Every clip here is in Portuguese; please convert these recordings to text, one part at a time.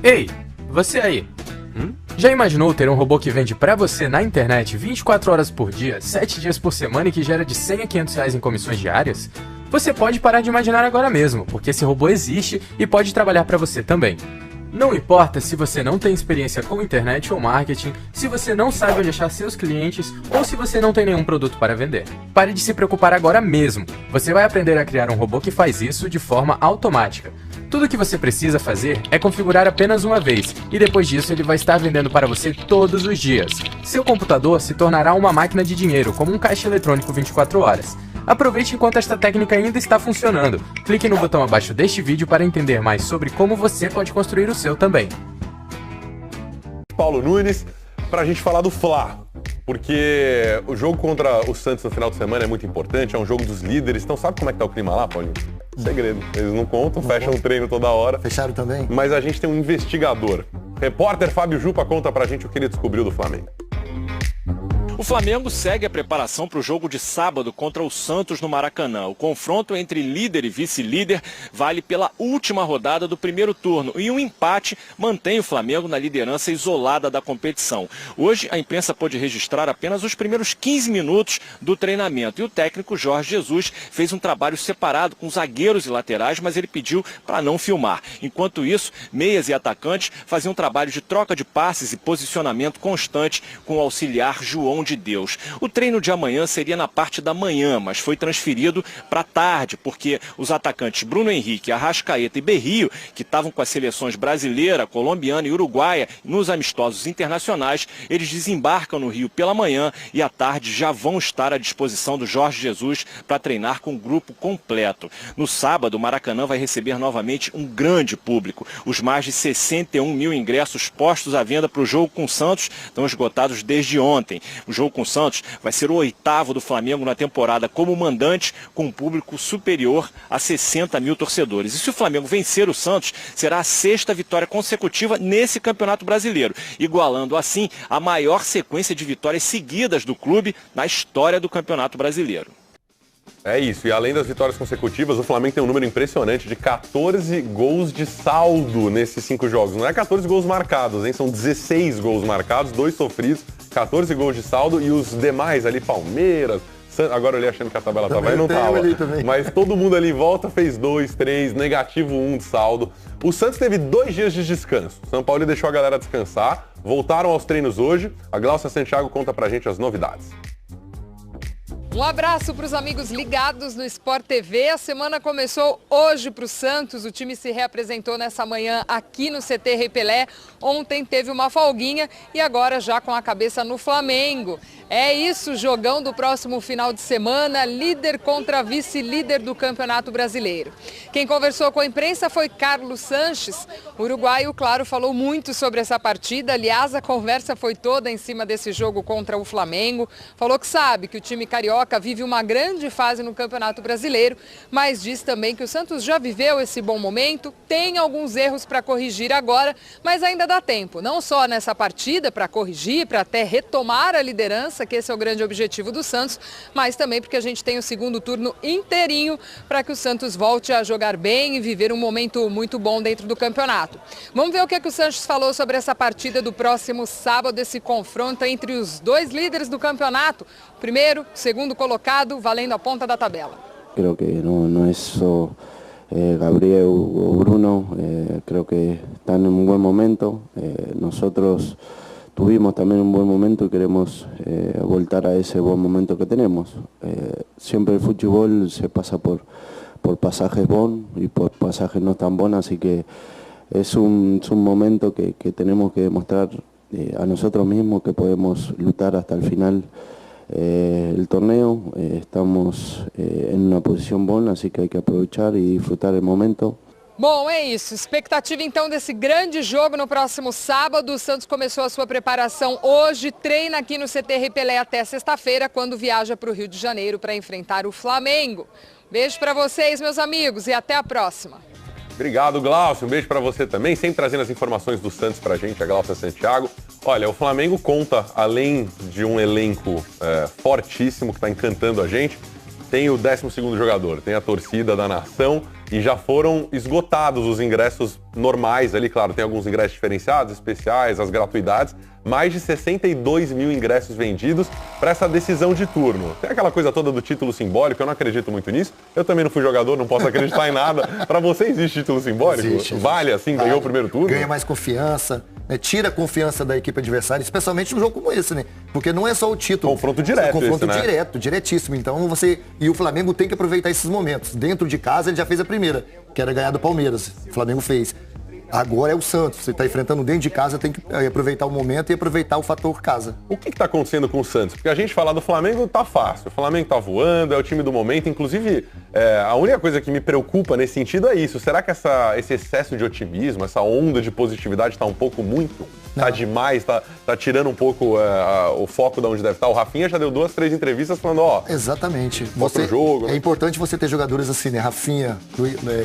Ei, você aí. Já imaginou ter um robô que vende pra você na internet 24 horas por dia, 7 dias por semana e que gera de 100 a 500 reais em comissões diárias? Você pode parar de imaginar agora mesmo, porque esse robô existe e pode trabalhar pra você também. Não importa se você não tem experiência com internet ou marketing, se você não sabe onde achar seus clientes ou se você não tem nenhum produto para vender. Pare de se preocupar agora mesmo. Você vai aprender a criar um robô que faz isso de forma automática. Tudo que você precisa fazer é configurar apenas uma vez e depois disso ele vai estar vendendo para você todos os dias. Seu computador se tornará uma máquina de dinheiro, como um caixa eletrônico 24 horas. Aproveite enquanto esta técnica ainda está funcionando. Clique no botão abaixo deste vídeo para entender mais sobre como você pode construir o seu também. Paulo Nunes, para a gente falar do Fla, porque o jogo contra o Santos no final de semana é muito importante, é um jogo dos líderes, então sabe como é que tá o clima lá, Paulinho? Segredo, eles não contam, fecham o treino toda hora. Fecharam também? Mas a gente tem um investigador. Repórter Fábio Jupa conta pra gente o que ele descobriu do Flamengo. O Flamengo segue a preparação para o jogo de sábado contra o Santos no Maracanã. O confronto entre líder e vice-líder vale pela última rodada do primeiro turno e um empate mantém o Flamengo na liderança isolada da competição. Hoje a imprensa pôde registrar apenas os primeiros 15 minutos do treinamento e o técnico Jorge Jesus fez um trabalho separado com zagueiros e laterais, mas ele pediu para não filmar. Enquanto isso, meias e atacantes faziam um trabalho de troca de passes e posicionamento constante com o auxiliar João de Deus. O treino de amanhã seria na parte da manhã, mas foi transferido para tarde, porque os atacantes Bruno Henrique, Arrascaeta e Berrio, que estavam com as seleções brasileira, colombiana e uruguaia nos amistosos internacionais, eles desembarcam no Rio pela manhã e à tarde já vão estar à disposição do Jorge Jesus para treinar com o grupo completo. No sábado, o Maracanã vai receber novamente um grande público. Os mais de 61 mil ingressos postos à venda para o jogo com o Santos estão esgotados desde ontem. O jogo com o Santos vai ser o 8º do Flamengo na temporada como mandante, com um público superior a 60 mil torcedores. E se o Flamengo vencer o Santos, será a 6ª vitória consecutiva nesse Campeonato Brasileiro, igualando assim a maior sequência de vitórias seguidas do clube na história do Campeonato Brasileiro. É isso, e além das vitórias consecutivas, o Flamengo tem um número impressionante de 14 gols de saldo nesses 5 jogos. Não é 14 gols marcados, hein? São 16 gols marcados, 2 sofridos, 14 gols de saldo e os demais ali, Palmeiras, agora eu olhei achando que a tabela estava aí, não estava. Mas todo mundo ali em volta fez 2, 3, negativo 1 de saldo. O Santos teve 2 dias de descanso. São Paulo deixou a galera descansar, voltaram aos treinos hoje. A Glaucia Santiago conta pra gente as novidades. Um abraço para os amigos ligados no Sport TV. A semana começou hoje para o Santos. O time se reapresentou nessa manhã aqui no CT Rei Pelé. Ontem teve uma folguinha e agora já com a cabeça no Flamengo. É isso, jogão do próximo final de semana, líder contra vice-líder do Campeonato Brasileiro. Quem conversou com a imprensa foi Carlos Sanches. O uruguaio, claro, falou muito sobre essa partida. Aliás, a conversa foi toda em cima desse jogo contra o Flamengo. Falou que sabe que o time carioca vive uma grande fase no Campeonato Brasileiro, mas diz também que o Santos já viveu esse bom momento, tem alguns erros para corrigir agora, mas ainda dá tempo, não só nessa partida para corrigir, para até retomar a liderança, que esse é o grande objetivo do Santos, mas também porque a gente tem o segundo turno inteirinho para que o Santos volte a jogar bem e viver um momento muito bom dentro do campeonato. Vamos ver o que o Sanches falou sobre essa partida do próximo sábado, esse confronto entre os 2 líderes do campeonato, primeiro, segundo colocado, valendo a ponta da tabela. Creo que no es só Gabriel o Bruno, creo que están en un buen momento. Nosotros tuvimos también un buen momento y queremos voltar a ese buen momento que tenemos. Siempre el fútbol se pasa por pasajes bons y por pasajes no tan bons, así que es un momento que tenemos que demostrar a nosotros mismos que podemos luchar hasta el final el torneo. Estamos en una posición buena, así que hay que aprovechar y disfrutar el momento. Bom, é isso. Expectativa então desse grande jogo no próximo sábado. O Santos começou a sua preparação hoje, treina aqui no CT Rei Pelé até sexta-feira, quando viaja para o Rio de Janeiro para enfrentar o Flamengo. Beijo para vocês, meus amigos, e até a próxima. Obrigado, Glaucio. Um beijo para você também. Sempre trazendo as informações do Santos pra gente, a Glaucia Santiago. Olha, o Flamengo conta, além de um elenco fortíssimo que está encantando a gente, tem o 12º jogador, tem a torcida da nação e já foram esgotados os ingressos normais ali, claro, tem alguns ingressos diferenciados, especiais, as gratuidades, mais de 62 mil ingressos vendidos para essa decisão de turno. Tem aquela coisa toda do título simbólico, eu não acredito muito nisso, eu também não fui jogador, não posso acreditar em nada. Para você existe título simbólico? Existe. Vale assim, ganhou o primeiro turno? Ganha mais confiança, né? Tira a confiança da equipe adversária, especialmente num jogo como esse, né? Porque não é só o título. Confronto direto. Confronto esse, né? direto, diretíssimo. Então e o Flamengo tem que aproveitar esses momentos. Dentro de casa ele já fez a primeira, que era ganhar do Palmeiras. O Flamengo fez. Agora é o Santos. Você está enfrentando dentro de casa, tem que aproveitar o momento e aproveitar o fator casa. O que está acontecendo com o Santos? Porque a gente falar do Flamengo tá fácil. O Flamengo tá voando, é o time do momento. Inclusive, a única coisa que me preocupa nesse sentido é isso. Será que esse excesso de otimismo, essa onda de positividade está um pouco muito? Tá demais? Tá tirando um pouco o foco de onde deve estar? O Rafinha já deu 2, 3 entrevistas falando, Exatamente. Jogo, né? É importante você ter jogadores assim, né? Rafinha,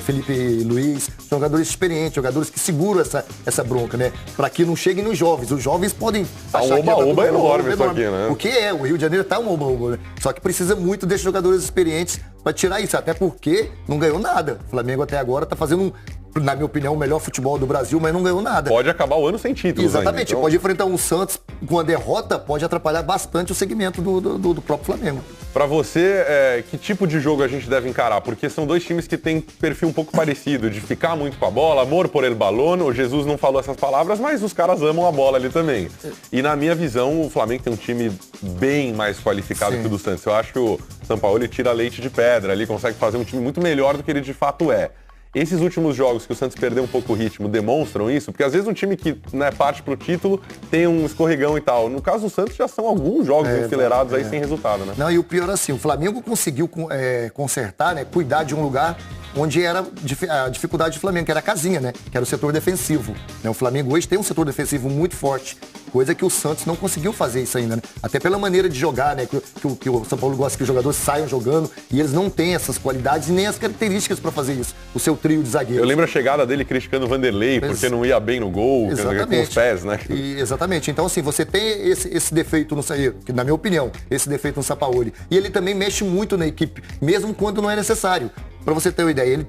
Felipe Luiz, jogadores experientes, jogadores que seguram essa bronca, né? Para que não cheguem nos jovens. Os jovens podem achar que oba enorme isso aqui, né? O que é? O Rio de Janeiro tá um oba-oba, né? Só que precisa muito desses jogadores experientes para tirar isso, até porque não ganhou nada. O Flamengo até agora tá fazendo na minha opinião, o melhor futebol do Brasil, mas não ganhou nada. Pode acabar o ano sem títulos. Exatamente. Ainda, então... Pode enfrentar um Santos com a derrota, pode atrapalhar bastante o segmento do próprio Flamengo. Pra você, que tipo de jogo a gente deve encarar? Porque são dois times que têm perfil um pouco parecido, de ficar muito com a bola, amor por el balón. O Jesus não falou essas palavras, mas os caras amam a bola ali também. E na minha visão, o Flamengo tem um time bem mais qualificado que o do Santos. Eu acho que o Sampaoli tira leite de pedra ali, consegue fazer um time muito melhor do que ele de fato é. Esses últimos jogos que o Santos perdeu um pouco o ritmo demonstram isso? Porque às vezes um time que parte pro título tem um escorregão e tal. No caso do Santos já são alguns jogos enfileirados aí sem resultado, né? Não, e o pior assim, o Flamengo conseguiu consertar, né, cuidar de um lugar onde era a dificuldade do Flamengo, que era a casinha, né? Que era o setor defensivo. Né? O Flamengo hoje tem um setor defensivo muito forte, coisa que o Santos não conseguiu fazer isso ainda, né? Até pela maneira de jogar, né? Que o São Paulo gosta que os jogadores saiam jogando e eles não têm essas qualidades e nem as características para fazer isso. O seu trio de zagueiros. Eu lembro a chegada dele criticando o Vanderlei porque não ia bem no gol, com os pés, né? Exatamente. Então, assim, você tem esse defeito no Sampaoli, que na minha opinião, esse defeito no Sampaoli. E ele também mexe muito na equipe, mesmo quando não é necessário. Pra você ter uma ideia,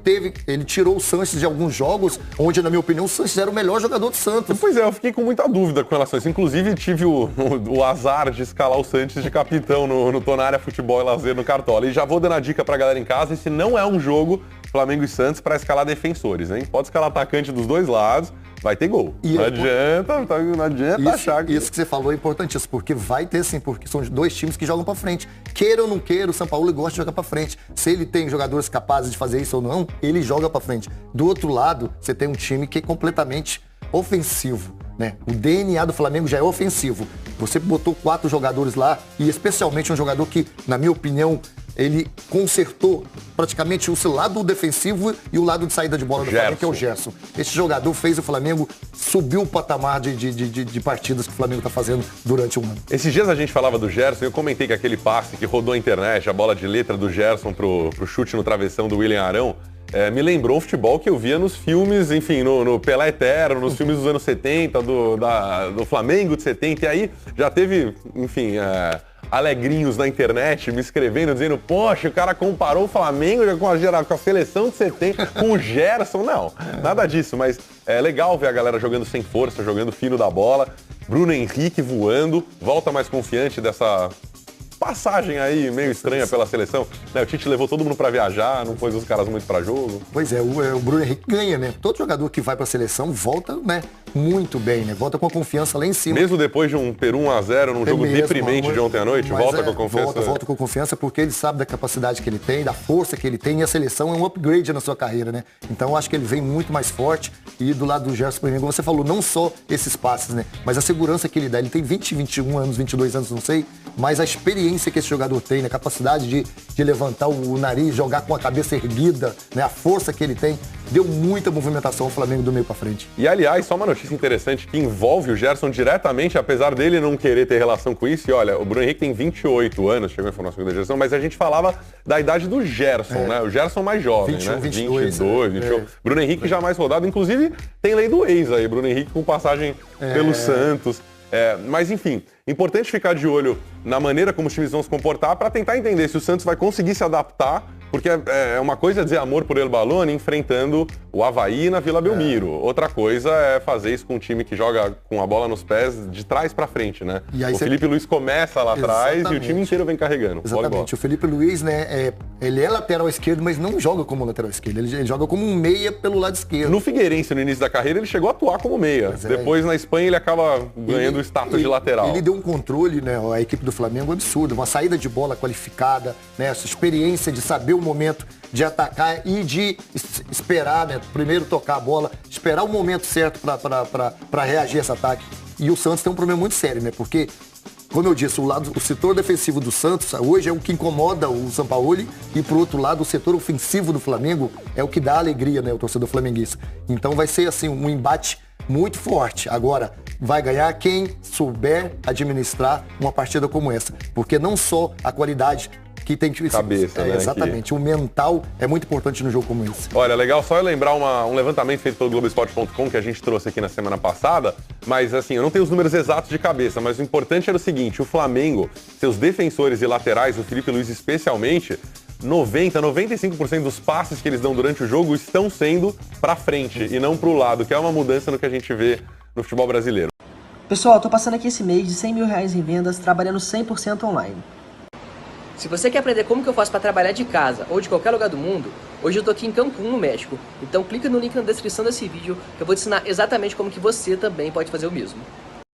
ele tirou o Sanches de alguns jogos, onde, na minha opinião, o Sanches era o melhor jogador do Santos. Pois é, eu fiquei com muita dúvida com relação a isso. Inclusive, tive o azar de escalar o Sanches de capitão no Tonária Futebol e Lazer no Cartola. E já vou dando a dica pra galera em casa, esse não é um jogo Flamengo e Santos pra escalar defensores, hein? Pode escalar atacante dos dois lados, vai ter gol. Não adianta achar que... Isso que você falou é importantíssimo, porque vai ter sim, porque são dois times que jogam pra frente. Queira ou não queira, o São Paulo gosta de jogar pra frente. Se ele tem jogadores capazes de fazer isso ou não, ele joga pra frente. Do outro lado, você tem um time que é completamente ofensivo, né? O DNA do Flamengo já é ofensivo. Você botou 4 jogadores lá, e especialmente um jogador que, na minha opinião, ele consertou praticamente o seu lado defensivo e o lado de saída de bola do Flamengo, que é o Gerson. Esse jogador fez o Flamengo subir o patamar de partidas que o Flamengo está fazendo durante um ano. Esses dias a gente falava do Gerson e eu comentei que aquele passe que rodou a internet, a bola de letra do Gerson pro chute no travessão do William Arão, me lembrou o futebol que eu via nos filmes, enfim, no Pelé Eterno, nos filmes dos anos 70, do Flamengo de 70, e aí já teve, enfim... alegrinhos na internet me escrevendo, dizendo, poxa, o cara comparou o Flamengo com a seleção de 70 com o Gerson. Não, nada disso, mas é legal ver a galera jogando sem força, jogando fino da bola. Bruno Henrique voando, volta mais confiante dessa passagem aí meio estranha pela seleção. O Tite levou todo mundo pra viajar, não pôs os caras muito pra jogo. Pois é, o Bruno Henrique ganha, né? Todo jogador que vai pra seleção volta, né, muito bem, né? Volta com a confiança lá em cima. Mesmo depois de um Peru 1-0 num jogo deprimente de ontem à noite, volta com a confiança? Volta com confiança porque ele sabe da capacidade que ele tem, da força que ele tem, e a seleção é um upgrade na sua carreira, né? Então eu acho que ele vem muito mais forte, e do lado do Gerson, como você falou, não só esses passes, né? Mas a segurança que ele dá. Ele tem 20, 21 anos, 22 anos, não sei, mas a experiência que esse jogador tem, né? A capacidade de levantar o nariz, jogar com a cabeça erguida, né? A força que ele tem, deu muita movimentação ao Flamengo do meio pra frente. E aliás, só uma notícia interessante que envolve o Gerson diretamente, apesar dele não querer ter relação com isso. E olha, o Bruno Henrique tem 28 anos, chegou a informação da Gerson, mas a gente falava da idade do Gerson, né? O Gerson mais jovem, 21, né? 22, 28. Bruno Henrique já mais rodado, inclusive tem lei do ex aí, Bruno Henrique com passagem pelo Santos. Mas enfim, Importante ficar de olho na maneira como os times vão se comportar para tentar entender se o Santos vai conseguir se adaptar, porque é uma coisa dizer amor por El Balone enfrentando o Avaí na Vila Belmiro. Outra coisa é fazer isso com um time que joga com a bola nos pés de trás para frente, né? O Felipe Luiz começa lá atrás e o time inteiro vem carregando. Exatamente. O Felipe Luiz, né, ele é lateral esquerdo, mas não joga como lateral esquerdo. Ele joga como um meia pelo lado esquerdo. No Figueirense, no início da carreira, ele chegou a atuar como meia. Depois, na Espanha, ele acaba ganhando o status de lateral. Ele deu um controle, né, a equipe do Flamengo absurdo. Uma saída de bola qualificada, né, essa experiência de saber o momento de atacar e de esperar, né, primeiro tocar a bola, esperar o momento certo para reagir a esse ataque. E o Santos tem um problema muito sério, né, porque, como eu disse, o setor defensivo do Santos hoje é o que incomoda o Sampaoli e, por outro lado, o setor ofensivo do Flamengo é o que dá alegria, né, ao torcedor flamenguista. Então vai ser, assim, um embate muito forte. Agora, vai ganhar quem souber administrar uma partida como essa. Porque não só a qualidade que tem que... Cabeça, né? Exatamente. O mental é muito importante no jogo como esse. Olha, legal só eu lembrar um levantamento feito pelo Globoesporte.com que a gente trouxe aqui na semana passada, mas assim, eu não tenho os números exatos de cabeça, mas o importante era o seguinte, o Flamengo, seus defensores e laterais, o Felipe Luiz especialmente, 95% dos passes que eles dão durante o jogo estão sendo pra frente e não pro lado, que é uma mudança no que a gente vê no futebol brasileiro. Pessoal, tô passando aqui esse mês de R$100 mil em vendas, trabalhando 100% online. Se você quer aprender como que eu faço para trabalhar de casa ou de qualquer lugar do mundo, hoje eu tô aqui em Cancún, no México. Então clica no link na descrição desse vídeo que eu vou te ensinar exatamente como que você também pode fazer o mesmo.